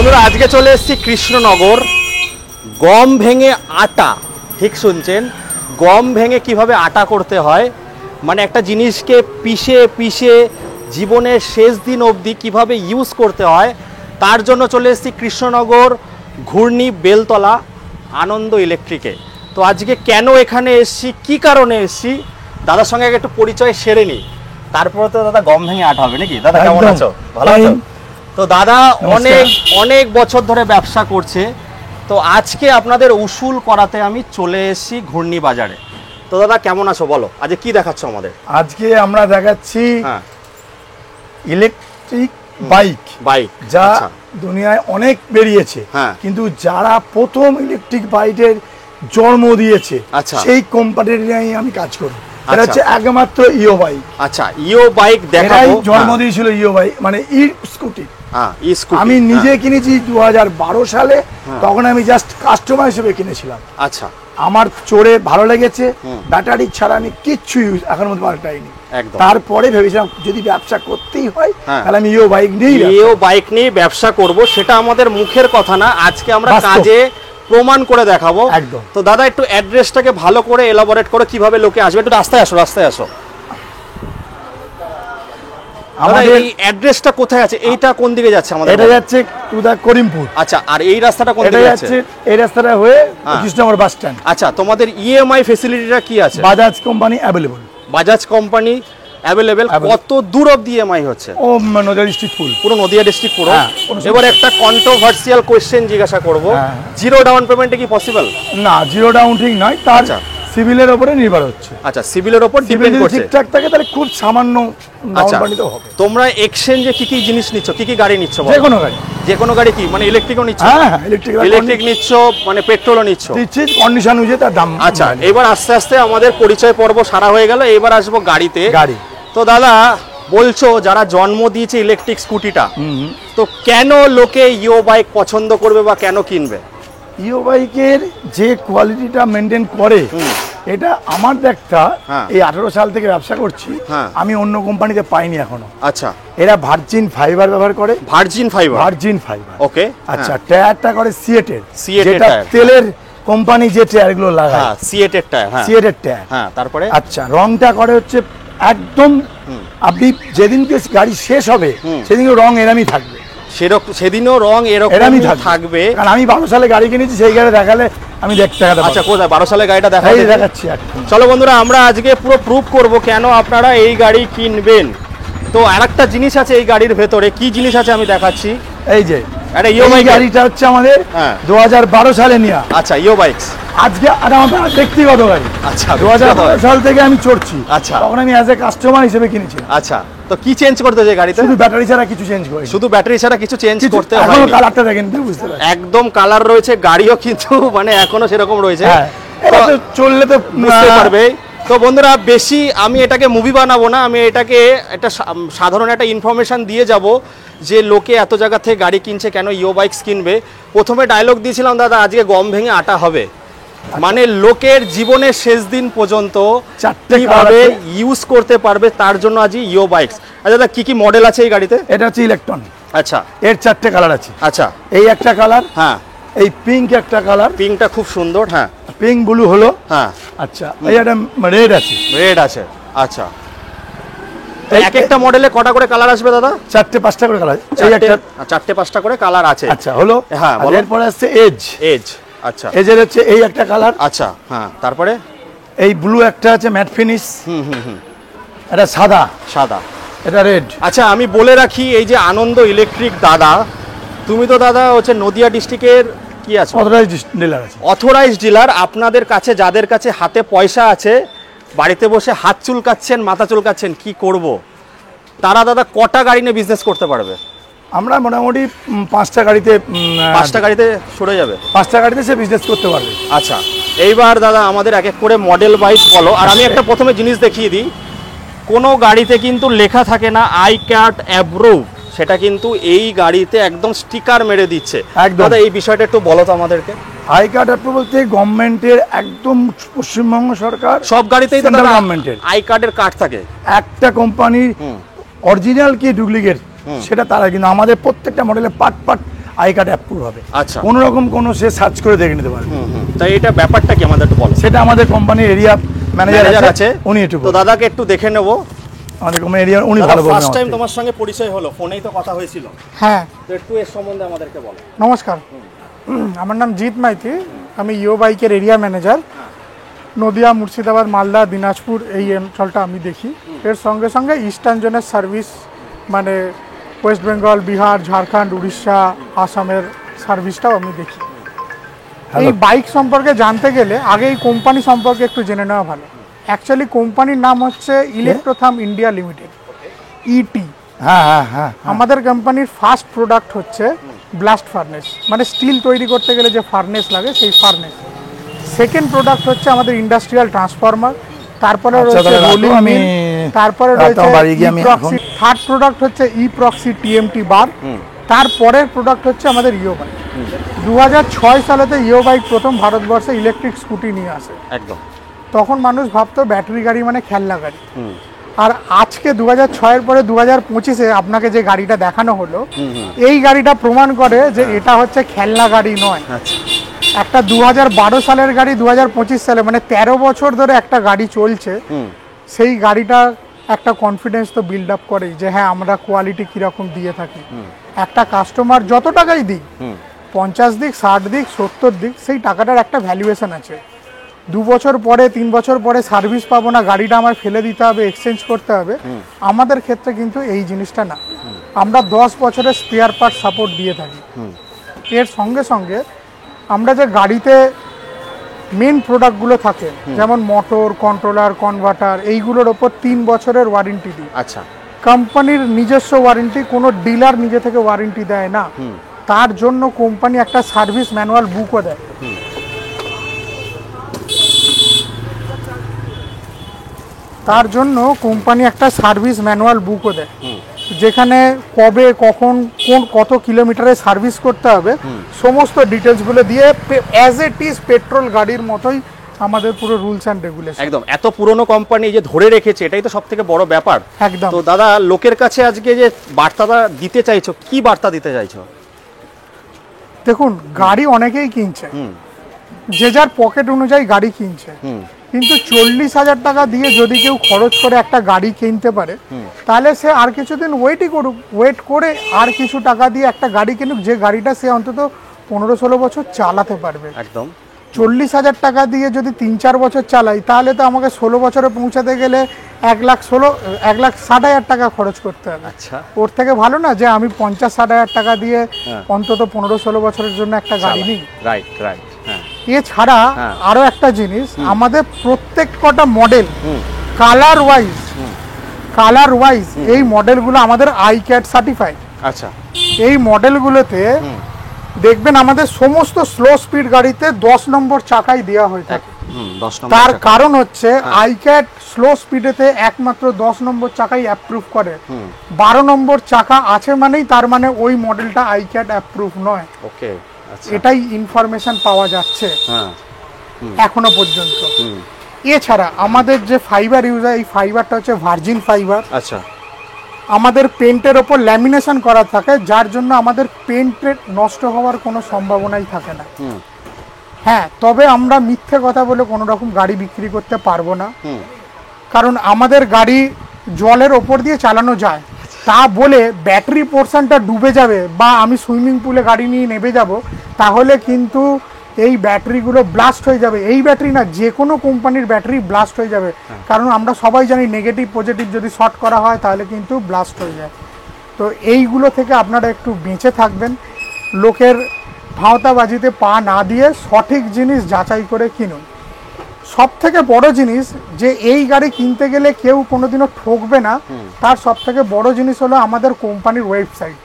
বন্ধুরা আজকে চলে এসেছি কৃষ্ণনগর। গম ভেঙে আটা, ঠিক শুনছেন, গম ভেঙে কিভাবে আটা করতে হয়, মানে একটা জিনিসকে পিষে পিষে জীবনের শেষ দিন অবধি কিভাবে ইউজ করতে হয়, তার জন্য চলে এসেছি কৃষ্ণনগর ঘূর্ণি বেলতলা আনন্দ ইলেকট্রিকে। তো আজকে কেন এখানে এসেছি, কি কারণে এসেছি, দাদার সঙ্গে একটু পরিচয় সেরে নিই, তারপরে তো দাদা গম ভেঙে আটা হবে নাকি। দাদা কেমন আছো? ভালো আছো? তো দাদা অনেক অনেক বছর ধরে ব্যবসা করছে। তো আজকে আপনাদের উসুল করাতে আমি চলে এসেছি ঘূর্ণি বাজারে। তো দাদা কেমন আছো বলো, আজকে কি দেখাচ্ছ আমাদের? আজকে আমরা দেখাচ্ছি ইলেকট্রিক বাইক, যা দুনিয়ায় অনেক বেরিয়েছে, কিন্তু যারা প্রথম ইলেকট্রিক বাইকের জন্ম দিয়েছে সেই কোম্পানির নিয়ে আমি কাজ করি। এটা হচ্ছে একমাত্র ইও বাইক। আচ্ছা, ইও বাইক দেখাবো। জন্ম দিয়েছিল ইও বাইক, মানে ই স্কুটি। আমি নিজে কিনেছি 2012 সালে, তখন আমি জাস্ট কাস্টমার হিসেবে কিনেছিলাম। আচ্ছা, আমার চড়ে ভালো লেগেছে, ব্যাটারি ছাড়া আমি কিচ্ছু এখন মধ্যে পাল্টাইনি। তারপরে ভেবেছিলাম যদি ব্যবসা করতেই হয় তাহলে আমি ইও বাইক নিয়ে ব্যবসা করব। সেটা আমাদের মুখের কথা না, আজকে আমরা কাজে প্রমাণ করে দেখাবো। একদম। তো দাদা একটু অ্যাড্রেসটাকে ভালো করে এলাবোরেট করে কিভাবে লোকে আসবে, একটু রাস্তায় আসো। আমাদের এই অ্যাড্রেসটা কোথায় আছে, এইটা কোন দিকে যাচ্ছে আমাদের? এটা যাচ্ছে টু দা করিমপুর। আচ্ছা, আর এই রাস্তাটা কোন দিকে যাচ্ছে? এই রাস্তাটা হয়ে কৃষ্ণনগর বাস স্ট্যান্ড। আচ্ছা, তোমাদের ইএমআই ফ্যাসিলিটিটা কি আছে? Bajaj company available. Bajaj company available. কত দূর অবধি ইএমআই হচ্ছে? ও নদিয়া ডিস্ট্রিক্ট ফুল, পুরো নদিয়া ডিস্ট্রিক্ট পুরো। এবার একটা কন্ট্রোভার্সিয়াল কোশ্চেন জিজ্ঞাসা করব, জিরো ডাউন পেমেন্টে কি পসিবল? না, জিরো ডাউন ঠিক নয়, তার সিভিলের উপরে নির্ভর হচ্ছে। আচ্ছা, সিভিলের উপর ডিপেন্ড করছে। ঠিকঠাক থাকে তাহলে খুব সামান্য ডাউন পেমেন্ট হবে। তোমরা এক্সচেঞ্জে কি কি জিনিস নিচ্ছ, কি কি গাড়ি নিচ্ছ? যে কোনো গাড়ি কি মানে ইলেকট্রিকও নিচ্ছ? হ্যাঁ, ইলেকট্রিক নিচ্ছ, মানে পেট্রোলও নিচ্ছ? দিচ্ছি, কন্ডিশন অনুযায়ী তার দাম। আচ্ছা, এবার আস্তে আস্তে আমাদের পরিচয় পর্ব সারা হয়ে গেল, এবার আসবো গাড়িতে। তো দাদা বলছো যারা জন্ম দিয়েছে ইলেকট্রিক স্কুটিটা, তো কেন লোকে ইও বাইক পছন্দ করবে বা কেন কিনবে? ইও বাইকের যে কোয়ালিটিটা মেনটেন করে, এটা আমার দেখা এই 18 সাল থেকে ব্যবসা করছি, আমি অন্য কোম্পানিতে পাইনি এখনো। আচ্ছা, এরা ভার্জিন ফাইবার ব্যবহার করে। ভার্জিন ফাইবার, ওকে। আচ্ছা, টায়ারটা করে সিয়েটের, যেটা তেলের কোম্পানি যে টায়ারগুলো লাগায়, সিয়েটের টায়ার। হ্যাঁ, তারপরে আচ্ছা, রংটা করে হচ্ছে একদম, আপনি যেদিনকে গাড়ি শেষ হবে সেদিন রং এরমই থাকবে, সেদিনও রং এরকমই থাকবে। কারণ আমি 12 সালে গাড়ি কিনেছি, সেই গাড়ি দেখালে আমি দেখতে পাবো। আচ্ছা, কোথায় 12 সালে গাড়িটা দেখাচ্ছি? চলো বন্ধুরা, আমরা আজকে পুরো প্রুফ করব কেন আপনারা এই গাড়ি কিনবেন। তো আরেকটা জিনিস আছে এই গাড়ির ভেতরে, কি জিনিস আছে আমি দেখাচ্ছি। এই যে এটা ইও বাইক গাড়িটা হচ্ছে আমাদের 2012 সালে নেওয়া। আচ্ছা, ইও বাইকস আজকে আমার ব্যক্তিগত গাড়ি। আচ্ছা, 2012 সাল থেকে আমি চড়ছি। আচ্ছা, তখন আমি অ্যাজ এ কাস্টমার হিসেবে কিনেছি। আচ্ছা, তো কি চেঞ্জ করতে যে গাড়িতে? শুধু ব্যাটারি ছাড়া কিছু চেঞ্জ করে, শুধু ব্যাটারি ছাড়া কিছু চেঞ্জ করতে হয়। এখনো কালারটা দেখেন, বুঝতে পারছেন, একদম কালার রয়েছে, গাড়িও কিন্তু মানে এখনো সেরকম রয়েছে। এটা তো চললে তো বুঝতে পারবে। তো বন্ধুরা, বেশি আমি এটাকে মুভি বানাবো না, আমি এটাকে একটা সাধারণ একটা ইনফরমেশন দিয়ে যাব যে লোকে এত জায়গা থেকে গাড়ি কিনছে, কেন ইও বাইকস কিনবে। প্রথমে ডায়লগ দিয়েছিলাম দাদা আজকে গম ভেঙে আটা হবে, মানে লোকের জীবনের শেষ দিন পর্যন্ত কিভাবে ইউজ করতে পারবে, তার জন্য আজ ইও বাইকস। আচ্ছা দাদা, কি কি মডেল আছে এই গাড়িতে? এটা হচ্ছে ইলেকট্রন। আচ্ছা, এর 4টে কালার আছে। আচ্ছা, এই একটা কালার, এই পিঙ্ক একটা কালার, পিঙ্কটা খুব সুন্দর, পিঙ্ক ব্লু হলো, আচ্ছা, এই একটা রেড আছে, আচ্ছা। এক একটা মডেলে কটা করে কালার আসবে দাদা? 4-5টা করে কালার, এই একটা 4-5টা করে কালার আছে। আচ্ছা, হলো। হ্যাঁ, এরপরে আছে এজ। আচ্ছা, এজের হচ্ছে এই একটা কালার। আচ্ছা, তারপরে এই ব্লু একটা আছে ম্যাট ফিনিশ, এটা সাদা, এটা রেড। আচ্ছা, আমি বলে রাখি, এই যে আনন্দ ইলেকট্রিক দাদা, তুমি তো দাদা হচ্ছে নদিয়া ডিস্ট্রিক্টের কি আছে? Authorised dealer. আপনাদের কাছে যাদের কাছে হাতে পয়সা আছে, বাড়িতে বসে হাত চুলকাচ্ছেন, মাথা চুলকাচ্ছেন, কি করব, তারা দাদা কটা গাড়ি নিয়ে বিজনেস করতে পারবে? আমরা মোটামুটি 5টা গাড়িতে সরে যাবে, 5টা গাড়িতে সে বিজনেস করতে পারবে। আচ্ছা, এইবার দাদা আমাদের এক এক করে মডেল ওয়াইজ বলো। আর আমি একটা প্রথমে জিনিস দেখিয়ে দিই, কোনো গাড়িতে কিন্তু লেখা থাকে না আই ক্যাট অ্যাপ্রুভ, সেটা কিন্তু এই গাড়িতে একদম স্টিকার মেরে দিচ্ছে। দাদা এই বিষয়টা একটু বলো তো আমাদেরকে। আই কার্ড অ্যাপ্রুভ বলতে গভর্নমেন্টের, একদম পশ্চিমবঙ্গ সরকার সব গাড়িতেই গভর্নমেন্টের আই কার্ডের কার্ড থাকে। একটা কোম্পানির অরিজিনাল কি ডুপ্লিকেট সেটা তারা, কিন্তু আমাদের প্রত্যেকটা মডেলে পার্ট আই কার্ড অ্যাপ্রুভ হবে। আচ্ছা, কোনো রকম কোনো সে সার্চ করে দেখে নিতে পারবে। তাই এটা ব্যাপারটা কি আমাদের একটু বলো। সেটা আমাদের কোম্পানির এরিয়া ম্যানেজার আছে, উনি একটু তো দাদাকে একটু দেখে নেব। আমাদের কোম্পানি এরিয়া উনি ভালো বলবেন। ফার্স্ট টাইম তোমার সঙ্গে পরিচয় হলো, ফোনেই তো কথা হয়েছিল। হ্যাঁ, তো একটু এর সম্বন্ধে আমাদেরকে বলো। নমস্কার, আমার নাম জিৎ মাইতি, আমি ইও বাইকের এরিয়া ম্যানেজার। নদিয়া, মুর্শিদাবাদ, মালদা, দিনাজপুর এই অঞ্চলটা আমি দেখি। এর সঙ্গে সঙ্গে ইস্টার্ন জোনের সার্ভিস মানে ওয়েস্ট বেঙ্গল, বিহার, ঝাড়খণ্ড, উড়িষ্যা, আসামের সার্ভিসটাও আমি দেখি। এই বাইক সম্পর্কে জানতে গেলে আগে এই কোম্পানি সম্পর্কে একটু জেনে নেওয়া ভালো। অ্যাকচুয়ালি কোম্পানির নাম হচ্ছে ইলেকট্রোথাম ইন্ডিয়া লিমিটেড, ইটি। হ্যাঁ হ্যাঁ হ্যাঁ, আমাদের কোম্পানির ফার্স্ট প্রোডাক্ট হচ্ছে ব্লাস্ট ফার্নেস, মানে স্টিল তৈরি করতে গেলে যে ফার্নেস লাগে সেই ফার্নেস। সেকেন্ড প্রোডাক্ট হচ্ছে আমাদের ইন্ডাস্ট্রিয়াল ট্রান্সফরমার, তারপরে রয়েছে রোলিং মিল, তারপরে রয়েছে ইপ্রক্সি। থার্ড প্রোডাক্ট হচ্ছে ইপ্রক্সি টিএমটি বার। তারপরের প্রোডাক্ট হচ্ছে আমাদের ইও বাইক। 2006 সালেতে ইও বাইক প্রথম ভারতবর্ষে ইলেকট্রিক স্কুটি নিয়ে আসে। একদম। তখন মানুষ ভাবতো ব্যাটারি গাড়ি মানে খেলনা গাড়ি। আর আজকে 2006-এর পরে 2025-এ আপনাকে যে গাড়িটা দেখানো হলো, এই গাড়িটা প্রমাণ করে যে এটা হচ্ছে খেলনা গাড়ি নয়। একটা 2012 সালের গাড়ি 2025 সালে, মানে 13 বছর ধরে একটা গাড়ি চলছে। সেই গাড়িটা একটা কনফিডেন্স তো বিল্ড আপ করে যে হ্যাঁ আমরা কোয়ালিটি কিরকম দিয়ে থাকি। একটা কাস্টমার যত টাকাই দিক, 50 দিক, 60 দিক, 70 দিক, সেই টাকাটার একটা ভ্যালুয়েশন আছে। 2 বছর পরে, 3 বছর পরে সার্ভিস পাবো না, গাড়িটা আমার ফেলে দিতে হবে, এক্সচেঞ্জ করতে হবে। আমাদের ক্ষেত্রে কিন্তু এই জিনিসটা না, আমরা 10 বছরের স্পেয়ার পার্ট সাপোর্ট দিয়ে থাকি। এর সঙ্গে সঙ্গে আমরা যে গাড়িতে মেন প্রোডাক্টগুলো থাকে, যেমন মোটর, কন্ট্রোলার, কনভার্টার, এইগুলোর ওপর 3 বছরের ওয়ারেন্টি দিই। আচ্ছা, কোম্পানির নিজস্ব ওয়ারেন্টি, কোনো ডিলার নিজে থেকে ওয়ারেন্টি দেয় না। তার জন্য কোম্পানি একটা সার্ভিস ম্যানুয়াল বুকও দেয়। তার জন্য কোম্পানি একটা সার্ভিস ম্যানুয়াল বুকও দেয়, যেখানে কবে, কখন, কত কিলোমিটারে সার্ভিস করতে হবে সমস্ত ডিটেলসগুলো দিয়ে, অ্যাজ ইট ইজ পেট্রোল গাড়ির মতোই আমাদের পুরো রুলস অ্যান্ড রেগুলেশন। একদম। এত পুরনো কোম্পানি যে ধরে রেখেছে, এটাই তো সবথেকে বড় ব্যাপার। একদম। তো দাদা, লোকের কাছে আজকে যে বার্তাটা দিতে চাইছো, কি বার্তা দিতে চাইছো? দেখুন, গাড়ি অনেকেই কিনছে, যে যার পকেট অনুযায়ী গাড়ি কিনছে, কিন্তু 40,000 টাকা দিয়ে যদি কেউ খরচ করে একটা গাড়ি কিনতে পারে, তাহলে সে আর কিছুদিন ওয়েট করে আর কিছু টাকা দিয়ে একটা গাড়ি কিনুক, যে গাড়িটা সে অন্তত 15-16 বছর চালাতে পারবে। একদম। 40,000 টাকা দিয়ে যদি 3-4 বছর চালাই, তাহলে তো আমাকে 16 বছরে পৌঁছাতে গেলে 1,60,000 টাকা খরচ করতে হবে। আচ্ছা, ওর থেকে ভালো না যে আমি 50-60,000 টাকা দিয়ে অন্তত 15-16 বছরের জন্য একটা গাড়ি নিই। Right right. এছাড়া আরো একটা জিনিস, আমাদের প্রত্যেক কটা মডেল কালার ওয়াইজ এই মডেলগুলো আমাদের আইক্যাট সার্টিফাইড। আচ্ছা। এই মডেলগুলোতে দেখবেন আমাদের সমস্ত স্লো স্পিড গাড়িতে 10 নম্বর চাকাই দেওয়া হয়ে থাকে। তার কারণ হচ্ছে আইক্যাট স্লো স্পিডেতে একমাত্র 10 নম্বর চাকাই অ্যাপ্রুভ করে। 12 নম্বর চাকা আছে মানেই তার মানে ওই মডেলটা আইক্যাট অ্যাপ্রুভ নয়। ওকে, এটাই ইনফরমেশন পাওয়া যাচ্ছে এখনো পর্যন্ত। এছাড়া আমাদের যে ফাইবার ইউজ হয়, এই ফাইবারটা হচ্ছে ভার্জিন ফাইবার। আচ্ছা। আমাদের পেন্টের ওপর ল্যামিনেশন করা থাকে, যার জন্য আমাদের পেন্টের নষ্ট হওয়ার কোনো সম্ভাবনাই থাকে না। হ্যাঁ, তবে আমরা মিথ্যে কথা বলে কোনো রকম গাড়ি বিক্রি করতে পারবো না, কারণ আমাদের গাড়ি জলের ওপর দিয়ে চালানো যায়। তা বলে ব্যাটারি পোর্শনটা ডুবে যাবে বা আমি সুইমিং পুলে গাড়ি নিয়ে নেমে যাব, তাহলে কিন্তু এই ব্যাটারিগুলো ব্লাস্ট হয়ে যাবে। এই ব্যাটারি না, যে কোনো কোম্পানির ব্যাটারি ব্লাস্ট হয়ে যাবে, কারণ আমরা সবাই জানি নেগেটিভ পজিটিভ যদি শর্ট করা হয় তাহলে কিন্তু ব্লাস্ট হয়ে যায়। তো এইগুলো থেকে আপনারা একটু বেঁচে থাকবেন, লোকের ভাওতাবাজিতে পা না দিয়ে সঠিক জিনিস যাচাই করে কিনুন। সব থেকে বড় জিনিস যে এই গাড়ি কিনতে গেলে কেউ কোনোদিনও ঠকবে না, তার সব থেকে বড় জিনিস হলো আমাদের কোম্পানির ওয়েবসাইট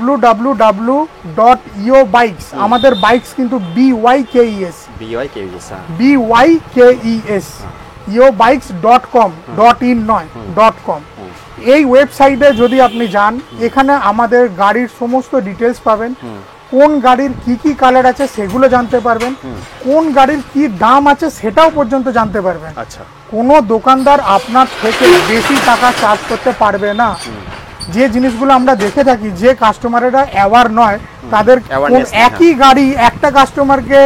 www.eobikes। আমাদের বাইকস কিন্তু BYKES eobikes.com.in নয় .com। এই ওয়েবসাইটে যদি আপনি যান, এখানে আমাদের গাড়ির সমস্ত ডিটেলস পাবেন। কোন গাড়ির কি কি কালার আছে সেগুলো জানতে পারবেন, কোন গাড়ির কি দাম আছে সেটাও পর্যন্ত জানতে পারবেন। আচ্ছা। কোনো দোকানদার আপনার থেকে বেশি টাকা চার্জ করতে পারবে না। যে জিনিসগুলো আমরা দেখে থাকি, যে কাস্টমারেরা অ্যাওয়ার নয় তাদের Awareness নেই, একই গাড়ি একটা কাস্টমারকে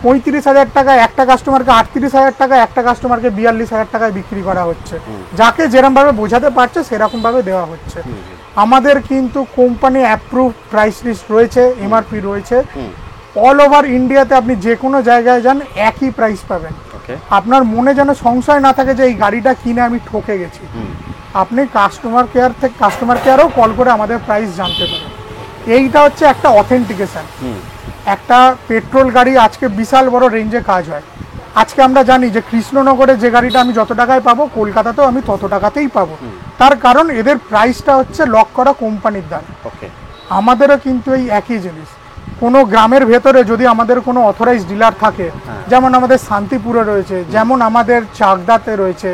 35,000 টাকা, একটা কাস্টমারকে 38,000 টাকা, একটা কাস্টমারকে 42,000 টাকায় বিক্রি করা হচ্ছে। যাকে যেরকম ভাবে বোঝাতে পারছে সেরকম ভাবে দেওয়া হচ্ছে। আমাদের কিন্তু কোম্পানি অ্যাপ্রুভ প্রাইস লিস্ট রয়েছে, এমআরপি রয়েছে। অল ওভার ইন্ডিয়াতে আপনি যে কোনো জায়গায় যান একই প্রাইস পাবেন। আপনার মনে যেন সংশয় না থাকে যে এই গাড়িটা কিনে আমি ঠকে গেছি। আপনি কাস্টমার কেয়ারেও কল করে আমাদের প্রাইস জানতে পারেন। এইটা হচ্ছে একটা অথেন্টিকেশন। একটা পেট্রোল গাড়ি আজকে বিশাল বড় রেঞ্জে কাজ হয়। আজকে আমরা জানি যে কৃষ্ণনগরে যে গাড়িটা আমি যত টাকায় পাবো কলকাতাতেও আমি তত টাকাতেই পাবো। তার কারণ এদের প্রাইসটা হচ্ছে লক করা কোম্পানির দ্বারা। আমাদেরও কিন্তু এই একই জিনিস। কোনো গ্রামের ভেতরে যদি আমাদের কোনো অথরাইজ ডিলার থাকে, যেমন আমাদের শান্তিপুরে রয়েছে, যেমন আমাদের চাকদাতে রয়েছে,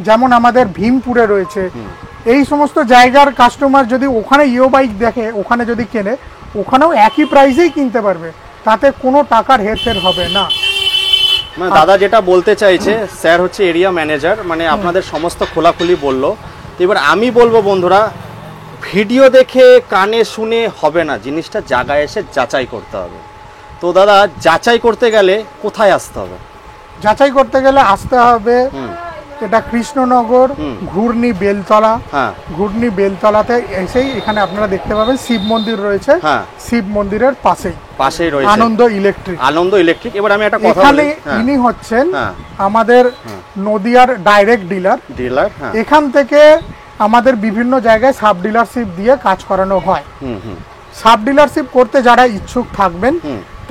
যেমন আমাদের ভীমপুরে রয়েছে, এই সমস্ত জায়গার কাস্টমার যদি ওখানে ইও বাইক দেখে, ওখানে যদি কেনে, ওখানেও একই প্রাইসেই কিনতে পারবে, তাতে কোনো টাকার হেরফের হবে না। মানে দাদা যেটা বলতে চাইছে, স্যার হচ্ছে এরিয়া ম্যানেজার, মানে আপনাদের সমস্ত খোলাখুলি বললো। এবার আমি বলবো বন্ধুরা, ভিডিও দেখে কানে শুনে হবে না, জিনিসটা জায়গায় এসে যাচাই করতে হবে। তো দাদা যাচাই করতে গেলে কোথায় আসতে হবে? যাচাই করতে গেলে আসতে হবে এটা কৃষ্ণনগর ঘূর্ণি বেলতলা। ঘূর্ণি বেলতলাতে এসেই এখানে আপনারা দেখতে পাবেন শিব মন্দির রয়েছে। শিব মন্দিরের পাশেই রয়েছে আনন্দ ইলেকট্রিক। এবার আমি একটা কথা বলি, ইনি হচ্ছেন আমাদের নদিয়ার ডাইরেক্ট ডিলার। এখান থেকে আমাদের বিভিন্ন জায়গায় সাব ডিলারশিপ দিয়ে কাজ করানো হয়। সাব ডিলারশিপ করতে যারা ইচ্ছুক থাকবেন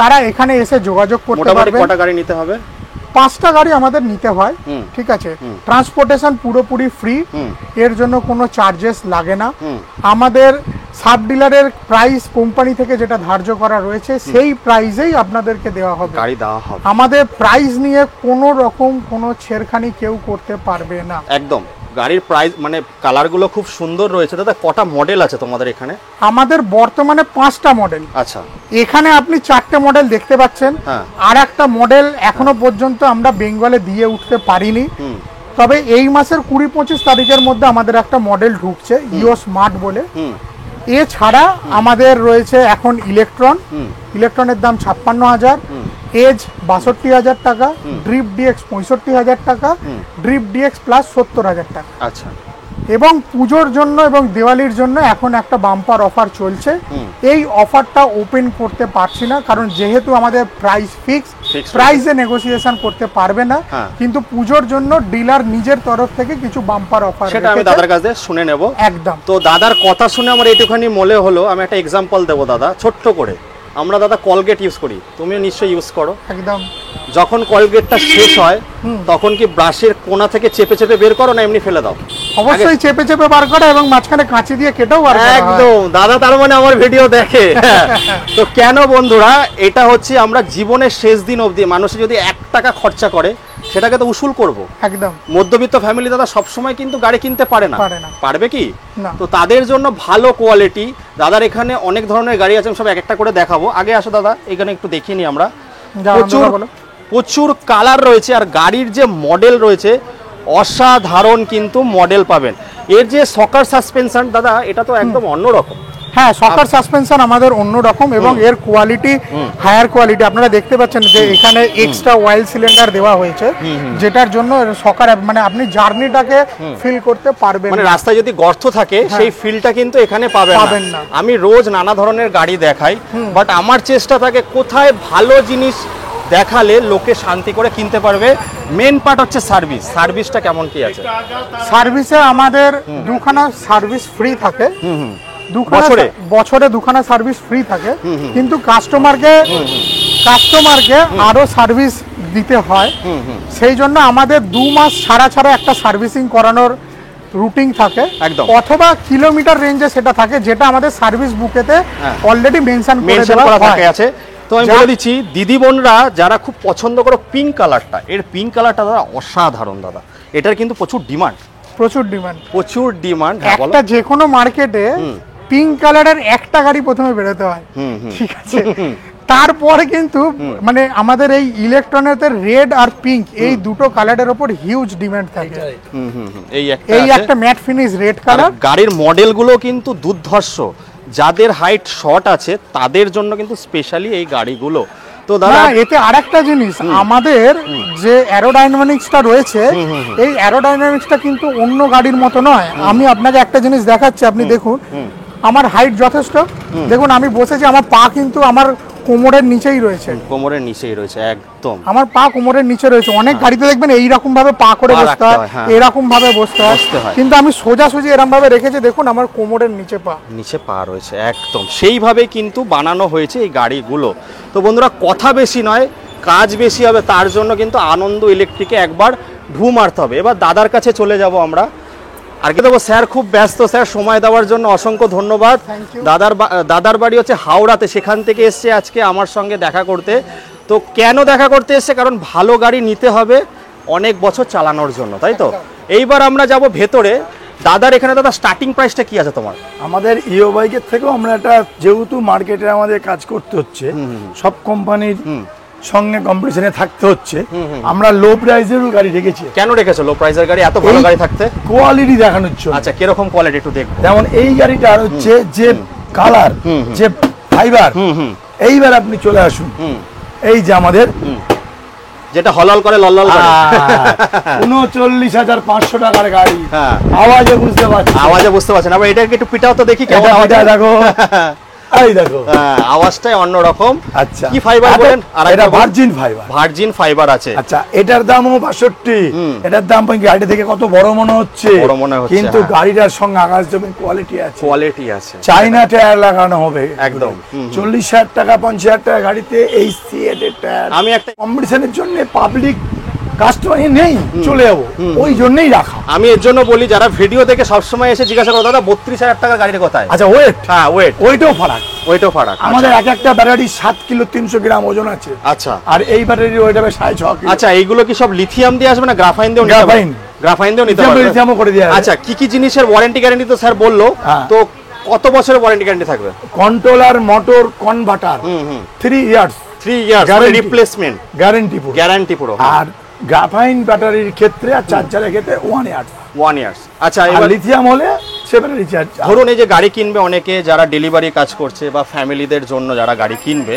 তারা এখানে এসে যোগাযোগ করতে পারবেন। কটা গাড়ি নিতে হবে? 5টা গাড়ি আমাদের নিতে হয়, ঠিক আছে। ট্রান্সপোর্টেশন পুরোপুরি ফ্রি, এর জন্য কোনো চার্জেস লাগে না। আমাদের সাব ডিলারের প্রাইস কোম্পানি থেকে যেটা ধার্য করা রয়েছে সেই প্রাইসেই আপনাদেরকে দেওয়া হবে, গাড়ি দেওয়া হবে। আমাদের প্রাইস নিয়ে কোনো রকম কোনো ছেড়খানি কেউ করতে পারবে না। একদম। গাড়ির প্রাইস মানে কালারগুলো খুব সুন্দর রয়েছে। দাদা কটা মডেল আছে তোমাদের এখানে? আমাদের বর্তমানে 5টা মডেল। আচ্ছা, এখানে আপনি 4টে মডেল দেখতে পাচ্ছেন। আর একটা মডেল এখনো পর্যন্ত আমরা বেঙ্গলে দিয়ে উঠতে পারিনি, তবে এই মাসের 20-25 তারিখের মধ্যে আমাদের একটা মডেল ঢুকছে ইও স্মার্ট বলে। এছাড়া আমাদের রয়েছে এখন ইলেকট্রনের দাম 56,000, এজ 62,000 টাকা, ড্রিপ ডিএক্স 65,000 টাকা, ড্রিপ ডিএক্স প্লাস 70,000 টাকা। আচ্ছা। এবং পুজোর জন্য এবং দিওয়ালির জন্য এখন একটা বাম্পার অফার চলছে। এই অফারটা ওপেন করতে পারছি না কারণ যেহেতু আমাদের প্রাইস ফিক্স, প্রাইসে নেগোসিয়েশন করতে পারবে না। কিন্তু পুজোর জন্য ডিলার নিজের তরফ থেকে কিছু বাম্পার অফার, সেটা আমি দাদার কাছে শুনে নেব। একদম। তো দাদার কথা শুনে আমার এইটুখানি মনে হলো, আমি একটা এক্সাম্পল দেবো দাদা ছোট্ট করে। আমরা দাদা কলগেট ইউজ করি, তুমিও নিশ্চয়ই ইউজ করো। একদম। যখন কলগেটটা শেষ হয় তখন কি ব্রাশের কোণা থেকে চেপে চেপে বের করো না এমনি ফেলে দাও? অবশ্যই চেপে চেপে বার করা এবং মাঝখানে কাঁচি দিয়ে কেটেও বার করা। একদম দাদা, তার মানে আমার ভিডিও দেখে। তো কেন বন্ধুরা, এটা হচ্ছে আমরা জীবনের শেষ দিন অবধি মানুষ যদি 1 টাকা খরচা করে সেটাকে তো উসুল করব। একদম। মধ্যবিত্ত ফ্যামিলি দাদা সবসময় কিন্তু গাড়ি কিনতে পারে না। পারবে কি? না। তো তাদের জন্য ভালো কোয়ালিটি দাদার এখানে অনেক ধরনের গাড়ি আছে, সব এক একটা করে দেখাবো। আগে আসো দাদা, এখানে একটু দেখিয়ে নিই আমরা। প্রচুর কালার রয়েছে আর গাড়ির যে মডেল রয়েছে অসাধারণ কিন্তু মডেল পাবেন। এর যে সকার সাসপেনশন দাদা, এটা তো একদম অন্যরকম। হ্যাঁ, সকার সাসপেনশন আমাদের অন্যরকম এবং এর কোয়ালিটি হায়ার কোয়ালিটি। আপনারা দেখতে পাচ্ছেন যে এখানে এক্সট্রা অয়েল সিলিন্ডার দেওয়া হয়েছে, যেটার জন্য সকার মানে আপনি জার্নিটাকে ফিল করতে পারবেন। মানে রাস্তায় যদি গর্ত থাকে সেই ফিলটা কিন্তু এখানে পাবেন না। আমি রোজ নানা ধরনের গাড়ি দেখাই, বাট আমার চেষ্টা থাকে কোথায় ভালো জিনিস দেখালে লোকে শান্তি করে কিনতে পারবে। মেন পার্ট হচ্ছে সার্ভিসটা কেমন কি আছে? সার্ভিসে আমাদের 2খানা সার্ভিস ফ্রি থাকে, বছরে 2খানা সার্ভিস ফ্রি থাকে, কিন্তু কাস্টমারকে আরো সার্ভিস দিতে হয়। সেই জন্য আমাদের 2 মাস ছাড়া একটা সার্ভিসিং করানোর রুটিন থাকে, অথবা কিলোমিটার রেঞ্জে সেটা থাকে, যেটা আমাদের সার্ভিস বুকেতে অলরেডি মেনশন করা আছে। তো আমি বলে দিচ্ছি দিদি বোনরা যারা খুব পছন্দ করো পিঙ্ক কালারটা, এর পিঙ্ক কালারটা দাদা অসাধারণ দাদা। এটার কিন্তু প্রচুর ডিমান্ড। একটা যে কোনো মার্কেটে পিঙ্ক কালারের একটা গাড়ি প্রথমে বেরোতে হয়, ঠিক আছে। তারপরে কিন্তু মানে আমাদের এই ইলেকট্রনের রেড আর পিঙ্ক এই দুটো কালারের উপর হিউজ ডিমান্ড থাকে। এই একটা ম্যাট ফিনিশ রেড কালার। গাড়ির মডেলগুলো কিন্তু দুর্ধর্ষ, যাদের হাইট শর্ট আছে তাদের জন্য কিন্তু স্পেশালি এই গাড়িগুলো। তো দাদা এতে আরেকটা জিনিস, আমাদের যে অ্যারোডাইনামিক্সটা রয়েছে এই অ্যারোডাইনামিক্সটা কিন্তু অন্য গাড়ির মতো নয়। আমি আপনাকে একটা জিনিস দেখাচ্ছি, আপনি দেখুন আমার হাইট যথেষ্ট, দেখুন আমি বসেছি, আমার পা কিন্তু আমার কোমরের নিচেই রয়েছে, কোমরের নিচেই রয়েছে একদম, আমার পা কোমরের নিচে রয়েছে। অনেক গাড়িতে দেখবেন এইরকম ভাবে পা করে বসতে হয়, এরকম ভাবে বসতে হয়, কিন্তু আমি সোজাসুজি এরকম ভাবে রেখেছি, দেখুন আমার কোমরের নিচে পা রয়েছে একদম। সেইভাবে কিন্তু বানানো হয়েছে এই গাড়িগুলো। তো বন্ধুরা কথা বেশি নয়, কাজ বেশি হবে, তার জন্য কিন্তু আনন্দ ইলেকট্রিকে একবার ঢু মারতে হবে। এবার দাদার কাছে চলে যাব আমরা, আর কি দেবো, স্যার খুব ব্যস্ত, স্যার সময় দেওয়ার জন্য অসংখ্য ধন্যবাদ। দাদার বাড়ি হচ্ছে হাওড়াতে, সেখান থেকে এসছে আজকে আমার সঙ্গে দেখা করতে। তো কেন দেখা করতে এসছে, কারণ ভালো গাড়ি নিতে হবে অনেক বছর চালানোর জন্য, তাই তো? এইবার আমরা যাব ভেতরে। দাদার এখানে দাদা স্টার্টিং প্রাইসটা কি আছে তোমার? আমাদের ইও বাইকের থেকেও আমরা একটা, যেহেতু মার্কেটে আমাদের কাজ করতে হচ্ছে, সব কোম্পানির সঙ্গে কম্পিটিশনে থাকতে হচ্ছে, আমরা লো প্রাইসেরও গাড়ি রেখেছি। কেন রেখেছো লো প্রাইসের গাড়ি? এত ভালো গাড়ি থাকতে কোয়ালিটি দেখানোর জন্য। আচ্ছা, কিরকম কোয়ালিটি একটু দেখবো। যেমন এই গাড়িটার হচ্ছে যে কালার, যে ফাইবার, এইবার আপনি চলে আসুন, এই যে আমাদের যেটা হলহল করে ললল করে ৩৯,৫০০ টাকার গাড়ি, আওয়াজে বুঝতে পারছেন। আবার এটা একটু পিটাও তো দেখি কেমন আওয়াজ। দেখো এই দেখো আওয়াজটাই অন্যরকম। আচ্ছা, কি ফাইবার বলেন? এটা ভার্জিন ফাইবার আছে। আচ্ছা, এটার দামও ৬২, এটার দাম গাড়ি থেকে কত বড় মনে হচ্ছে, কিন্তু গাড়িটার সঙ্গে আকাশ জমিন কোয়ালিটি আছে। চাইনা টায়ার লাগানো হবে একদম। ৪০,০০০ টাকা ৫০,০০০ টাকা গাড়িতে এই সিএটের টায়ার। আমি একটা কম্পিটিশনের জন্য পাবলিক কাস্টমার নেই, চলে যাবো, ওই জন্যই রাখা। আমি এর জন্য বলি, যারা ভিডিও দেখে সবসময় এসে জিজ্ঞাসা করে দাদা ৩২,০০০ টাকার গাড়ির কোথায়? আচ্ছা, ওয়েট, হ্যাঁ ওয়েটও ফারাক। আমাদের এক একটা ব্যাটারি ৭ কিলো ৩০০ গ্রাম ওজন আছে। আচ্ছা, আর এই ব্যাটারির ওয়েট হবে ৬.৫ কিলো। আচ্ছা, এইগুলো কি সব লিথিয়াম দিয়ে আসবে না গ্রাফাইন দিয়ে? গ্রাফাইন দিয়ে নিতে পারবে, লিথিয়ামও করে দেওয়া। আচ্ছা, কি জিনিসের ওয়ারেন্টি গ্যারান্টি তো স্যার বললো, তো কত বছরের ওয়ারেন্টি গ্যারান্টি থাকবে? Controller, motor, converter 3 years replacement guarantee পুরো। আর গ্রাফাইন ব্যাটারির ক্ষেত্রে আর চার্জারের ক্ষেত্রে 1 ইয়ার্স। আচ্ছা, এবার লিথিয়াম হলে সে ব্যাটারি চার্জ। ধরুন এই যে গাড়ি কিনবে অনেকে, যারা ডেলিভারি কাজ করছে বা ফ্যামিলিদের জন্য যারা গাড়ি কিনবে,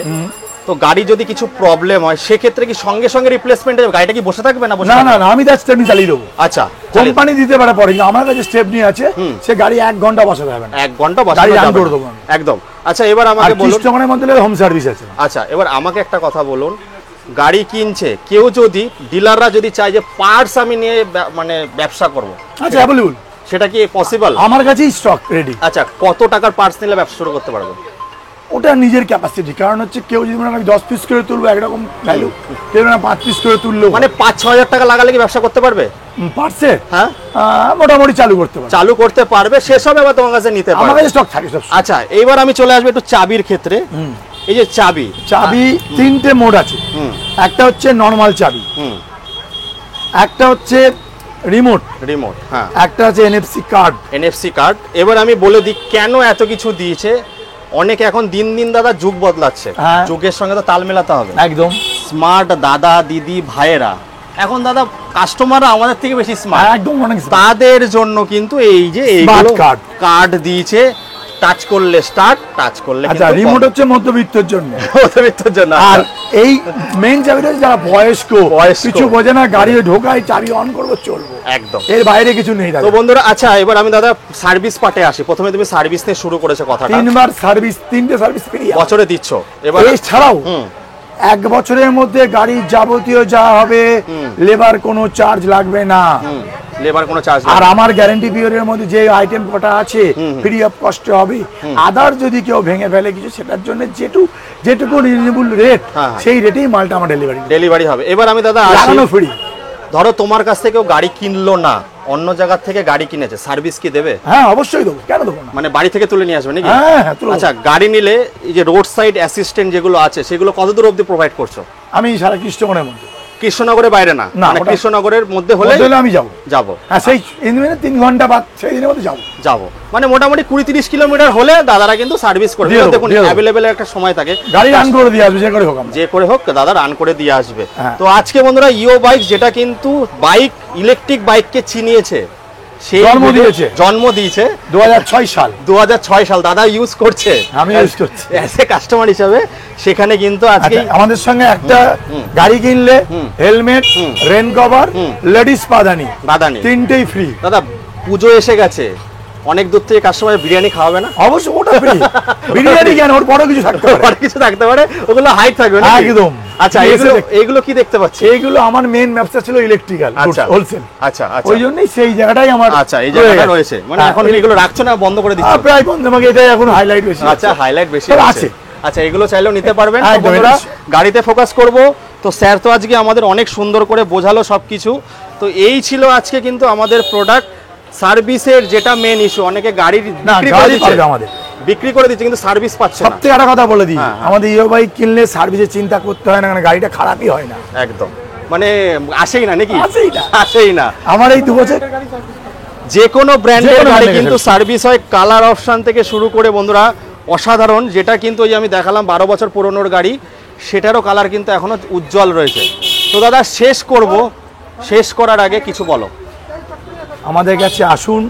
তো গাড়ি যদি কিছু প্রবলেম হয় সেক্ষেত্রে কি সঙ্গে সঙ্গে রিপ্লেসমেন্ট হবে? গাড়িটা কি বসে থাকবে না? না, আমি তার স্টেপনি চালিয়ে দেবো। আচ্ছা, কোম্পানি দিতে পারে পরে, আমার কাছে স্টেপনি আছে, সে গাড়ি 1 ঘন্টা বসাতে হবে না। 1 ঘন্টা বসাতে হবে একদম। আচ্ছা, এবার আমাকে বলুন, কিস্টমারের মধ্যে হোম সার্ভিস আছে। আচ্ছা, এবার আমাকে একটা কথা বলুন, গাড়ি কিনছে কেউ, যদি ডিলাররা যদি চায় যে পার্টস আমি নিয়ে মানে ব্যবসা করব, আচ্ছা অ্যাভেলেবল, সেটা কি পসিবল? আমার কাছেই স্টক রেডি। আচ্ছা, কত টাকার পার্টস নিলে ব্যবসা শুরু করতে পারবে? ওটা নিজের ক্যাপাসিটি, কারণ হচ্ছে কেউ যদি আমি 10 পিস করে তুলবো একরকম ভ্যালু, কেউ না 5 পিস করে তুললো, মানে 5-6 হাজার টাকা লাগালে কি ব্যবসা করতে পারবে? পারছে, হ্যাঁ, মোটামুটি চালু করতে পারবে। সেসব এবার তোমার কাছে নিতে পারবে, আমার কাছে স্টক থাকে সব। আচ্ছা, এইবার আমি চলে আসবো একটু চাবির ক্ষেত্রে। এই যে চাবি 3টে মোড আছে। একটা হচ্ছে নরমাল চাবি, একটা হচ্ছে রিমোট, হ্যাঁ, একটা আছে এনএফসি কার্ড। এবার আমি বলে দিই কেন এত কিছু দিয়েছে। অনেকে এখন দিন দিন দাদা যুগ বদলাচ্ছে, যুগের সঙ্গে তো তাল মেলাতে হবে একদম। স্মার্ট দাদা দিদি ভাইয়েরা, এখন দাদা কাস্টমাররা আমাদের থেকে বেশি স্মার্ট একদম, তাদের জন্য কিন্তু এই যে এইগুলো কার্ড দিয়েছে। টাচ করলে স্টার্ট, টাচ করলে আচ্ছা, রিমোট হচ্ছে মধ্যবিত্তের জন্য। আর এই মেইন চাবিটা যারা বয়স্ক কিছু বোঝে না, গাড়ি ঢোকায় চাবি অন করবো চলবো একদম, এর বাইরে কিছু নেই। তো বন্ধুরা, আচ্ছা এবার আমি দাদা সার্ভিস পার্টে আসি। প্রথমে তুমি সার্ভিস নিয়ে শুরু করেছো কথাটা, 3বার সার্ভিস, 3টে সার্ভিস ফ্রি বছরে দিচ্ছ। এবার এছাড়াও 1 বছরের মধ্যে গাড়ির যাবতীয় যা হবে, লেবার কোনো চার্জ লাগবে না, আর আমার গ্যারান্টি পিরিয়ডের মধ্যে যে আইটেম কটা আছে ফ্রি অফ কস্টে হবে। আদার যদি কেউ ভেঙে ফেলে কিছু, সেটার জন্য যেটুকু রিজনেবল রেট, সেই রেটেই মালটা আমার ডেলিভারি হবে। এবার আমি দাদা লাগানো ফ্রি। ধরো তোমার কাছ থেকে কেউ গাড়ি কিনলো না, অন্য জায়গা থেকে গাড়ি কিনেছে, সার্ভিস কি দেবে? হ্যাঁ, অবশ্যই দেবো, কেন দেবো না? মানে বাড়ি থেকে তুলে নিয়ে আসবে নাকি? হ্যাঁ। আচ্ছা, গাড়ি নিলে এই যে রোড সাইড অ্যাসিস্ট্যান্ট যেগুলো আছে, সেগুলো কতদূর অবধি প্রোভাইড করছো? আমি সারা খ্রিস্টমানের মধ্যে কৃষ্ণনগরের বাইরে না, না, মানে ওটা- কৃষ্ণনগরের মধ্যে হলে আমি যাবো। হ্যাঁ, সেই ইঞ্জিনে 3 ঘন্টা বা 6 দিনের মধ্যে যাবো। মানে মোটামুটি 20-30 কিলোমিটার হলে দাদারা কিন্তু সার্ভিস করবে। দিয়ে দেবো, দেখুন দিয়ে দেবো। অ্যাভেলেবেল একটা সময় থাকে, গাড়ি রান করে দিয়ে আসবে, যে করে হোক আমরা। যে করে হোক দাদা রান করে দিয়ে আসবে। হ্যাঁ। তো আজকে বন্ধুরা ইও বাইক, যেটা কিন্তু বাইক, ইলেকট্রিক বাইককে চিনিয়েছে, সেই জন্ম দিয়েছে 2006 সাল 2006 সাল দাদা ইউজ করছে, আমি ইউজ করছি অ্যাজ এ কাস্টমার হিসাবে। সেখানে কিন্তু আজকে আচ্ছা, আমাদের সঙ্গে একটা গাড়ি কিনলে helmet, rain cover, ladies বাদানি 3টেই free. দাদা পুজো এসে গেছে, অনেক দূর থেকে কাস্টমার বিরিয়ানি খাওয়াবে না? অবশ্যই, ওটা ফ্রি। বিরিয়ানি কেন, ওর বড় কিছু থাকতে পারে, আর কিছু থাকতে পারে, ওগুলো হাইট থাকবে না একদম। আচ্ছা, এইগুলো কি দেখতে পাচ্ছি? এইগুলো আমার মেইন ব্যবসা ছিল ইলেকট্রিক্যাল হোলসেল। আচ্ছা আচ্ছা, ওই জন্যই সেই জায়গাটাই আমার। আচ্ছা, এই জায়গাটা রয়েছে, মানে এখন এগুলো রাখছো না, বন্ধ করে দিচ্ছ? প্রায় বন্ধ, আমাকে এটাই এখন হাইলাইট বেশি। আচ্ছা, হাইলাইট বেশি আছে। আচ্ছা, এগুলো চাইলেও নিতে পারবেন। তো একদম, বন্ধুরা এটা- গাড়িতে ফোকাস করব। তো স্যার তো আজকে আমাদের অনেক সুন্দর করে বোঝালো সবকিছু। তো এই ছিল আজকে কিন্তু আমাদের প্রোডাক্ট সার্ভিসের যেটা মেন ইস্যু। অনেকে গাড়ি বিক্রি করে দিচ্ছে, বিক্রি করে দিচ্ছে, কিন্তু সার্ভিস পাচ্ছে না। সবথেকে একটা কথা বলে দিই, হ্যাঁ, হ্যাঁ। আমাদের ইও বাইক কিনলে সার্ভিসের চিন্তা করতে হয় না, কারণ গাড়িটা খারাপই হয় না। একদম, মানে আসেই না নাকি? আসেই না। আসেই না। আমার এই 2 বছর যে কোনো ব্র্যান্ডের যেকোনো গাড়ি brand-এর কিন্তু গাড়ি। সার্ভিস হয়। কালার অপশন থেকে শুরু করে বন্ধুরা অসাধারণ। যেটা কিন্তু ওই আমি দেখালাম 12 বছর পুরনোর গাড়ি, সেটারও কালার কিন্তু এখনো উজ্জ্বল রয়েছে। তো দাদা শেষ করব, শেষ করার আগে কিছু বলো। আমাদের কাছে আসুন,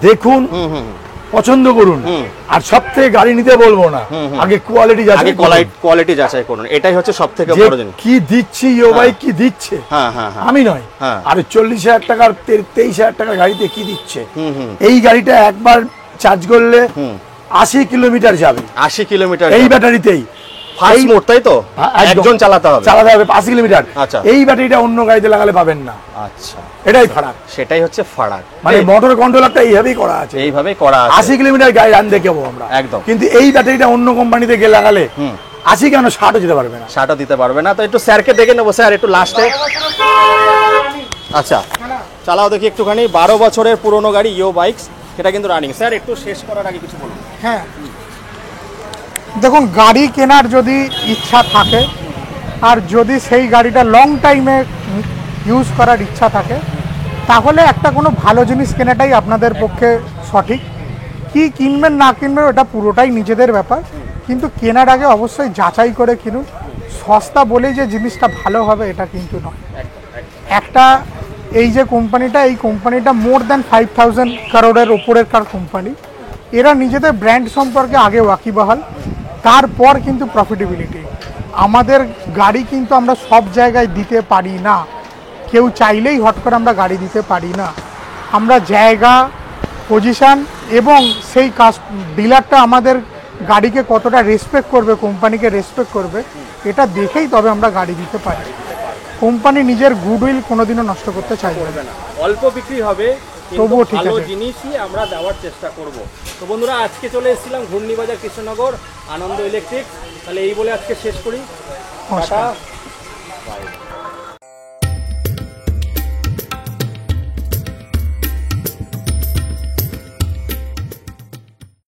দেখুন, পছন্দ করুন। আর সবথেকে গাড়ি নিতে বলবো না, আগে কোয়ালিটি আগে কোয়ালিটি যাচাই করুন, এটাই হচ্ছে সবথেকে বড় জিনিস। কি দিচ্ছি ইও বাইক, কি দিচ্ছে হ্যাঁ হ্যাঁ হ্যাঁ, আমি নয়। হ্যাঁ। আর 40,000 টাকার 23,000 টাকার গাড়িতে কি দিচ্ছে? এই গাড়িটা একবার চার্জ করলে 80 কিলোমিটার যাবে, 80 কিলোমিটার এই ব্যাটারিতেই। ফার্স্ট মোড, তাই তো? একদম। একজন চালাতে হবে 80 কিলোমিটার। আচ্ছা। এই ব্যাটারিটা অন্য গাড়িতে লাগালে পাবেন না। আচ্ছা, এটাই ফারাক। সেটাই হচ্ছে ফারাক। মানে মোটর কন্ট্রোলারটা এইভাবেই করা আছে, এইভাবেই করা আছে। 80 কিলোমিটার গাড়ি রান দেখাবো আমরা একদম। কিন্তু এই ব্যাটারিটা অন্য কোম্পানিতে গিয়ে লাগালে 80 কেন 60ও যেতে পারবে না। 60ও দিতে পারবে না। তো একটু স্যারকে দেখে নেবো, স্যার একটু লাস্টে। আচ্ছা, চালাও দেখি একটুখানি। 12 বছরের পুরনো গাড়ি ইও বাইকস, সেটা কিন্তু রানিং। স্যার একটু শেষ করার আগে কিছু বলুন। হ্যাঁ, দেখুন গাড়ি কেনার যদি ইচ্ছা থাকে আর যদি সেই গাড়িটা লং টাইমে ইউজ করার ইচ্ছা থাকে, তাহলে একটা কোনো ভালো জিনিস কেনাটাই আপনাদের পক্ষে সঠিক। কি কিনবেন না কিনবেন ওটা পুরোটাই নিজেদের ব্যাপার, কিন্তু কেনার আগে অবশ্যই যাচাই করে কিনুন। সস্তা বলেই যে জিনিসটা ভালো হবে এটা কিন্তু নয়। একটা এই যে কোম্পানিটা, এই কোম্পানিটা মোর দ্যান 5,000 কারোরের ওপরের কার কোম্পানি। এরা নিজেদের ব্র্যান্ড সম্পর্কে আগে ওয়াকিবহাল, তারপর কিন্তু প্রফিটেবিলিটি। আমাদের গাড়ি কিন্তু আমরা সব জায়গায় দিতে পারি না, কেউ চাইলেই হট করে আমরা গাড়ি দিতে পারি না। আমরা জায়গা, পজিশান এবং সেই ডিলারটা আমাদের গাড়িকে কতটা রেসপেক্ট করবে, কোম্পানিকে রেসপেক্ট করবে, এটা দেখেই তবে আমরা গাড়ি দিতে পারি। কোম্পানি নিজের গুডউইল কোনোদিনও নষ্ট করতে চাইবে না। অল্প বিক্রি হবে, তবুও ঠিক ভালো আছে। জিনিসই আমরা দেওয়ার চেষ্টা করব। তো বন্ধুরা আজকে চলে এসেছিলাম ঘূর্ণিবাজার কৃষ্ণনগর আনন্দ ইলেকট্রিক। তাহলে এই বলে আজকে শেষ করি। নমস্কার। টাটা।